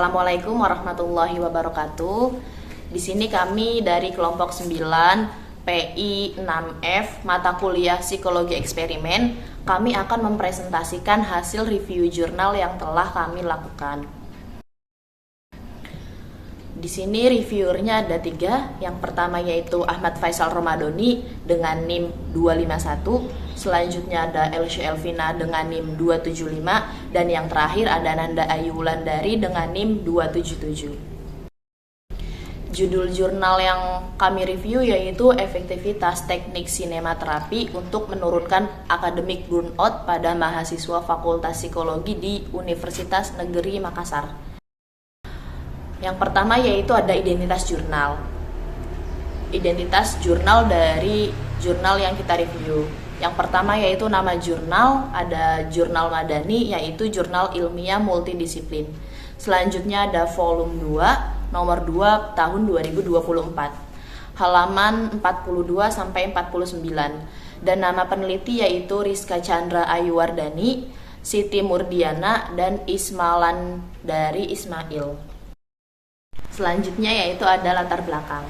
Assalamualaikum warahmatullahi wabarakatuh. Di sini kami dari kelompok 9 PI 6F mata kuliah Psikologi Eksperimen, kami akan mempresentasikan hasil review jurnal yang telah kami lakukan. Di sini reviewernya ada 3. Yang pertama yaitu Ahmad Faisal Romadoni dengan NIM 251. Selanjutnya ada Elsy Elvina dengan NIM 275. Dan yang terakhir ada Nanda Ayu Wulandari dengan NIM 277. Judul jurnal yang kami review yaitu Efektivitas Teknik Sinematerapi untuk Menurunkan Akademik Burnout pada Mahasiswa Fakultas Psikologi di Universitas Negeri Makassar. Yang pertama yaitu ada identitas jurnal. Identitas jurnal dari jurnal yang kita review. Yang pertama yaitu nama jurnal, ada jurnal madani yaitu jurnal ilmiah multidisiplin. Selanjutnya ada volume 2, nomor 2 tahun 2024. Halaman 42 sampai 49. Dan nama peneliti yaitu Rizka Chandra Ayuwardani, Siti Murdiana dan Ismalan dari Ismail. Selanjutnya yaitu ada latar belakang.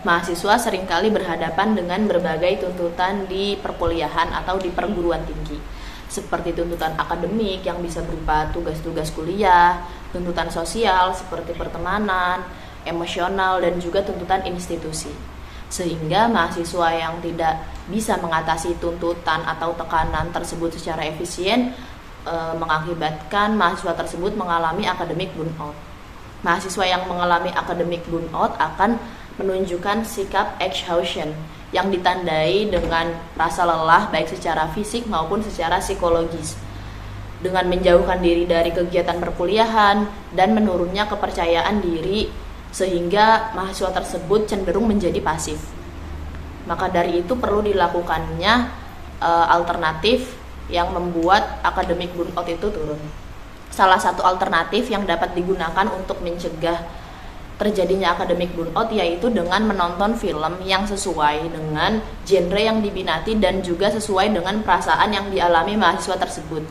Mahasiswa seringkali berhadapan dengan berbagai tuntutan di perkuliahan atau di perguruan tinggi, seperti tuntutan akademik yang bisa berupa tugas-tugas kuliah, tuntutan sosial seperti pertemanan, emosional, dan juga tuntutan institusi. Sehingga mahasiswa yang tidak bisa mengatasi tuntutan atau tekanan tersebut secara efisien mengakibatkan mahasiswa tersebut mengalami akademik burnout. Mahasiswa yang mengalami akademik burnout akan menunjukkan sikap exhaustion yang ditandai dengan rasa lelah baik secara fisik maupun secara psikologis, dengan menjauhkan diri dari kegiatan perkuliahan dan menurunnya kepercayaan diri sehingga mahasiswa tersebut cenderung menjadi pasif. Maka dari itu perlu dilakukannya alternatif yang membuat akademik burnout itu turun. Salah satu alternatif yang dapat digunakan untuk mencegah terjadinya akademik burnout yaitu dengan menonton film yang sesuai dengan genre yang diminati dan juga sesuai dengan perasaan yang dialami mahasiswa tersebut.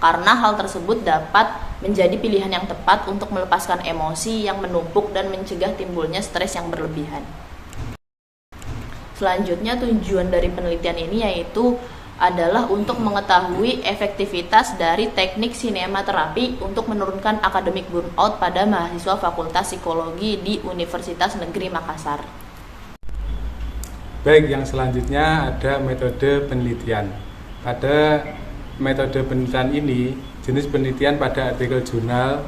Karena hal tersebut dapat menjadi pilihan yang tepat untuk melepaskan emosi yang menumpuk dan mencegah timbulnya stres yang berlebihan. Selanjutnya tujuan dari penelitian ini yaitu adalah untuk mengetahui efektivitas dari teknik sinematerapi untuk menurunkan akademik burnout pada mahasiswa Fakultas Psikologi di Universitas Negeri Makassar. Baik, yang selanjutnya ada metode penelitian. Pada metode penelitian ini, jenis penelitian pada artikel jurnal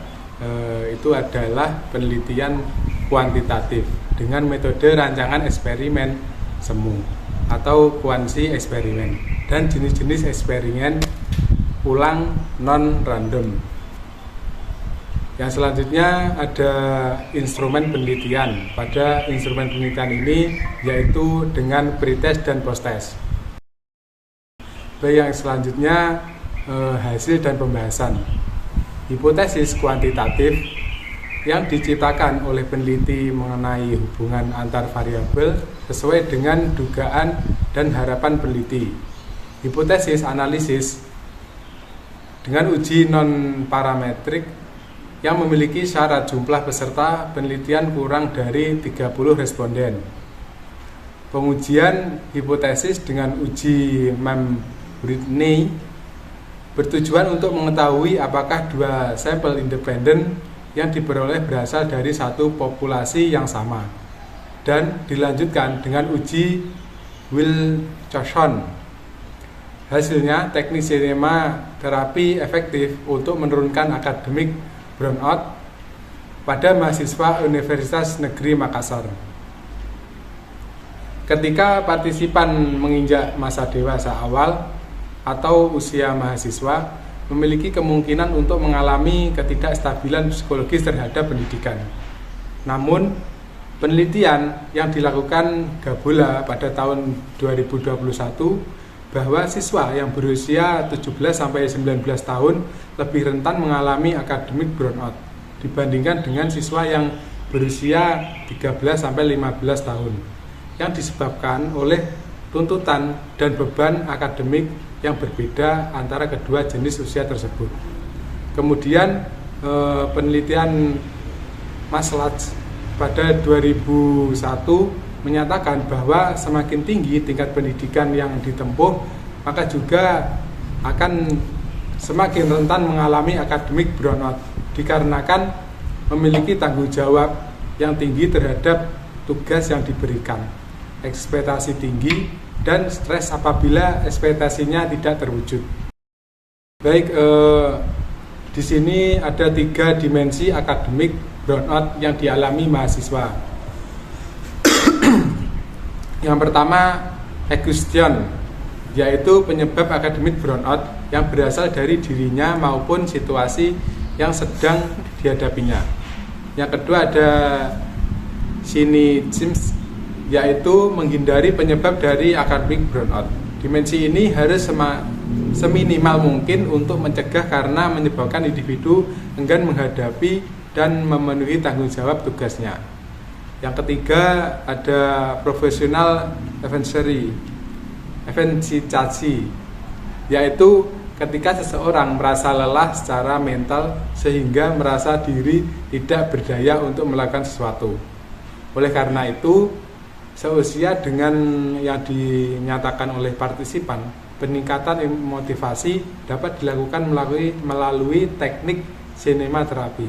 itu adalah penelitian kuantitatif dengan metode rancangan eksperimen semu atau kuansi eksperimen dan jenis-jenis eksperimen ulang non-random. Yang selanjutnya ada instrumen penelitian. Pada instrumen penelitian ini yaitu dengan pretest dan posttest. Baik, yang selanjutnya hasil dan pembahasan. Hipotesis kuantitatif yang diciptakan oleh peneliti mengenai hubungan antar variabel sesuai dengan dugaan dan harapan peneliti. Hipotesis analisis dengan uji non-parametrik yang memiliki syarat jumlah peserta penelitian kurang dari 30 responden. Pengujian hipotesis dengan uji Mann-Whitney bertujuan untuk mengetahui apakah dua sampel independen yang diperoleh berasal dari satu populasi yang sama, dan dilanjutkan dengan uji Wilcoxon. Hasilnya, teknik sinematerapi efektif untuk menurunkan akademik burnout pada mahasiswa Universitas Negeri Makassar. Ketika partisipan menginjak masa dewasa awal atau usia mahasiswa, memiliki kemungkinan untuk mengalami ketidakstabilan psikologis terhadap pendidikan. Namun, penelitian yang dilakukan Gabola pada tahun 2021 bahwa siswa yang berusia 17-19 tahun lebih rentan mengalami akademik burnout dibandingkan dengan siswa yang berusia 13-15 tahun, yang disebabkan oleh tuntutan dan beban akademik yang berbeda antara kedua jenis usia tersebut. Kemudian penelitian Mas Lats pada 2001 menyatakan bahwa semakin tinggi tingkat pendidikan yang ditempuh, maka juga akan semakin rentan mengalami academic burnout dikarenakan memiliki tanggung jawab yang tinggi terhadap tugas yang diberikan, ekspektasi tinggi, dan stres apabila ekspektasinya tidak terwujud. Baik, di sini ada 3 dimensi academic burnout yang dialami mahasiswa. Yang pertama, exhaustion, yaitu penyebab academic burnout yang berasal dari dirinya maupun situasi yang sedang dihadapinya. Yang kedua ada cynicism, yaitu menghindari penyebab dari academic burnout. Dimensi ini harus seminimal mungkin untuk mencegah karena menyebabkan individu enggan menghadapi dan memenuhi tanggung jawab tugasnya. Yang ketiga ada profesional evansitasi, yaitu ketika seseorang merasa lelah secara mental sehingga merasa diri tidak berdaya untuk melakukan sesuatu. Oleh karena itu, seusia dengan yang dinyatakan oleh partisipan, peningkatan motivasi dapat dilakukan melalui teknik sinematerapi.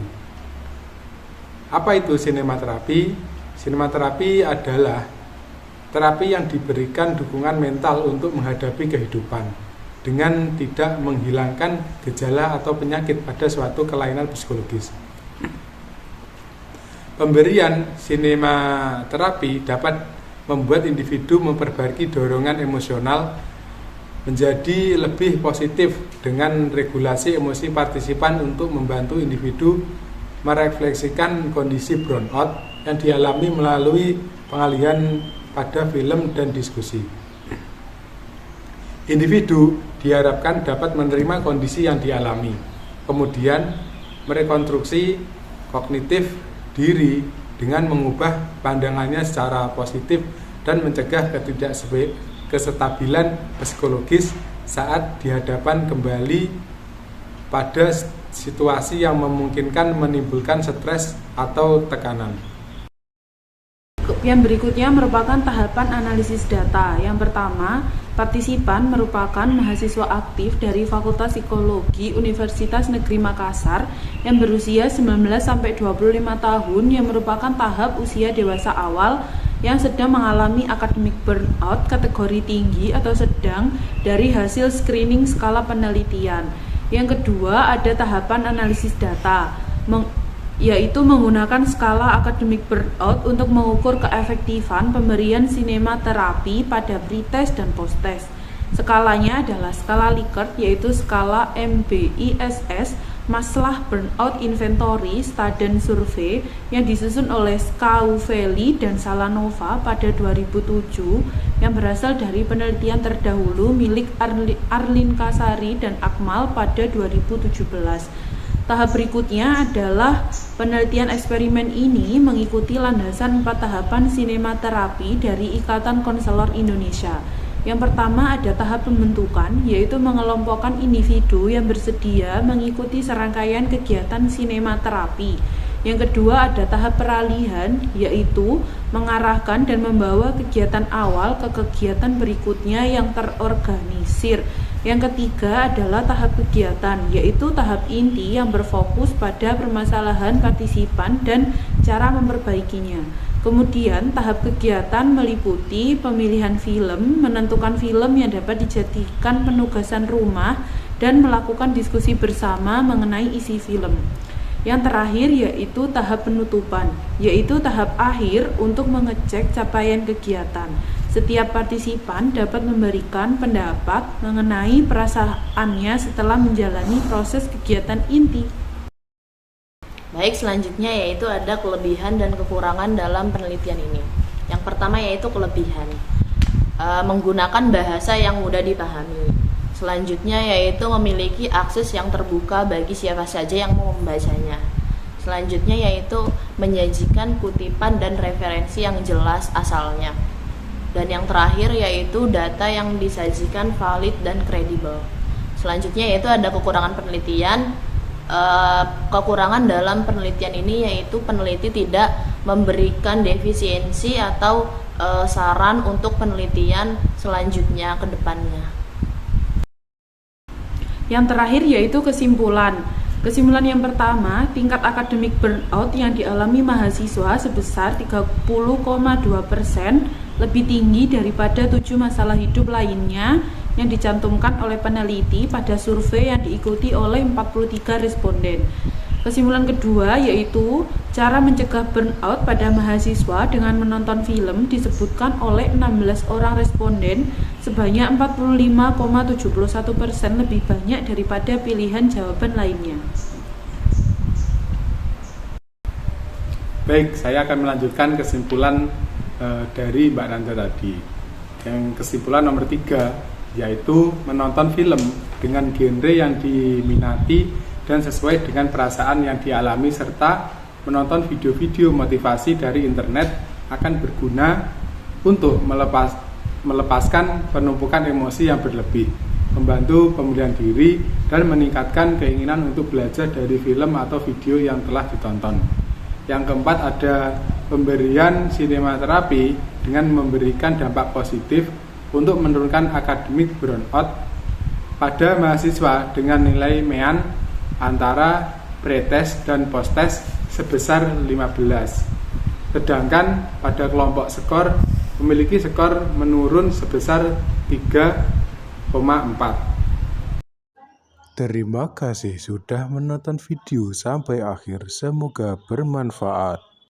Apa itu sinematerapi? Sinematerapi adalah terapi yang diberikan dukungan mental untuk menghadapi kehidupan dengan tidak menghilangkan gejala atau penyakit pada suatu kelainan psikologis. Pemberian sinematerapi dapat membuat individu memperbaiki dorongan emosional menjadi lebih positif dengan regulasi emosi partisipan untuk membantu individu merefleksikan kondisi burnout yang dialami melalui pengalihan pada film dan diskusi. Individu diharapkan dapat menerima kondisi yang dialami, kemudian merekonstruksi kognitif diri dengan mengubah pandangannya secara positif dan mencegah ketidakstabilan psikologis saat dihadapkan kembali pada situasi yang memungkinkan menimbulkan stres atau tekanan. Yang berikutnya merupakan tahapan analisis data. Yang pertama, partisipan merupakan mahasiswa aktif dari Fakultas Psikologi Universitas Negeri Makassar yang berusia 19-25 tahun yang merupakan tahap usia dewasa awal yang sedang mengalami academic burnout kategori tinggi atau sedang dari hasil screening skala penelitian. Yang kedua, ada tahapan analisis data, yaitu menggunakan skala academic burnout untuk mengukur keefektifan pemberian sinematerapi pada pretest dan posttest. Skalanya adalah skala Likert, yaitu skala MBISS, Maslach Burnout Inventory Student Survey yang disusun oleh Scaufeli dan Salanova pada 2007 yang berasal dari penelitian terdahulu milik Arlin Kasari dan Akmal pada 2017. Tahap berikutnya adalah penelitian eksperimen ini mengikuti landasan 4 tahapan sinematerapi dari Ikatan Konselor Indonesia. Yang pertama ada tahap pembentukan, yaitu mengelompokkan individu yang bersedia mengikuti serangkaian kegiatan sinematerapi. Yang kedua ada tahap peralihan, yaitu mengarahkan dan membawa kegiatan awal ke kegiatan berikutnya yang terorganisir. Yang ketiga adalah tahap kegiatan, yaitu tahap inti yang berfokus pada permasalahan partisipan dan cara memperbaikinya. Kemudian tahap kegiatan meliputi pemilihan film, menentukan film yang dapat dijadikan penugasan rumah, dan melakukan diskusi bersama mengenai isi film. Yang terakhir yaitu tahap penutupan, yaitu tahap akhir untuk mengecek capaian kegiatan. Setiap partisipan dapat memberikan pendapat mengenai perasaannya setelah menjalani proses kegiatan inti. Baik, selanjutnya yaitu ada kelebihan dan kekurangan dalam penelitian ini. Yang pertama yaitu kelebihan, menggunakan bahasa yang mudah dipahami. Selanjutnya yaitu memiliki akses yang terbuka bagi siapa saja yang mau membacanya. Selanjutnya yaitu menyajikan kutipan dan referensi yang jelas asalnya. Dan yang terakhir yaitu data yang disajikan valid dan kredibel. Selanjutnya yaitu ada kekurangan penelitian, Kekurangan dalam penelitian ini yaitu peneliti tidak memberikan defisiensi atau saran untuk penelitian selanjutnya ke depannya. Yang terakhir yaitu kesimpulan. Kesimpulan yang pertama, tingkat akademik burnout yang dialami mahasiswa sebesar 30,2% lebih tinggi daripada 7 masalah hidup lainnya yang dicantumkan oleh peneliti pada survei yang diikuti oleh 43 responden. Kesimpulan kedua yaitu cara mencegah burnout pada mahasiswa dengan menonton film disebutkan oleh 16 orang responden sebanyak 45,71% lebih banyak daripada pilihan jawaban lainnya. Baik, saya akan melanjutkan kesimpulan dari Mbak Nanda tadi. Yang kesimpulan nomor 3 yaitu menonton film dengan genre yang diminati dan sesuai dengan perasaan yang dialami, serta menonton video-video motivasi dari internet akan berguna untuk melepaskan penumpukan emosi yang berlebih, membantu pemulihan diri, dan meningkatkan keinginan untuk belajar dari film atau video yang telah ditonton. Yang keempat ada pemberian sinematerapi dengan memberikan dampak positif untuk menurunkan akademik burnout pada mahasiswa dengan nilai MEAN antara pre-test dan post-test sebesar 15. Sedangkan pada kelompok skor memiliki skor menurun sebesar 3,4. Terima kasih sudah menonton video sampai akhir. Semoga bermanfaat.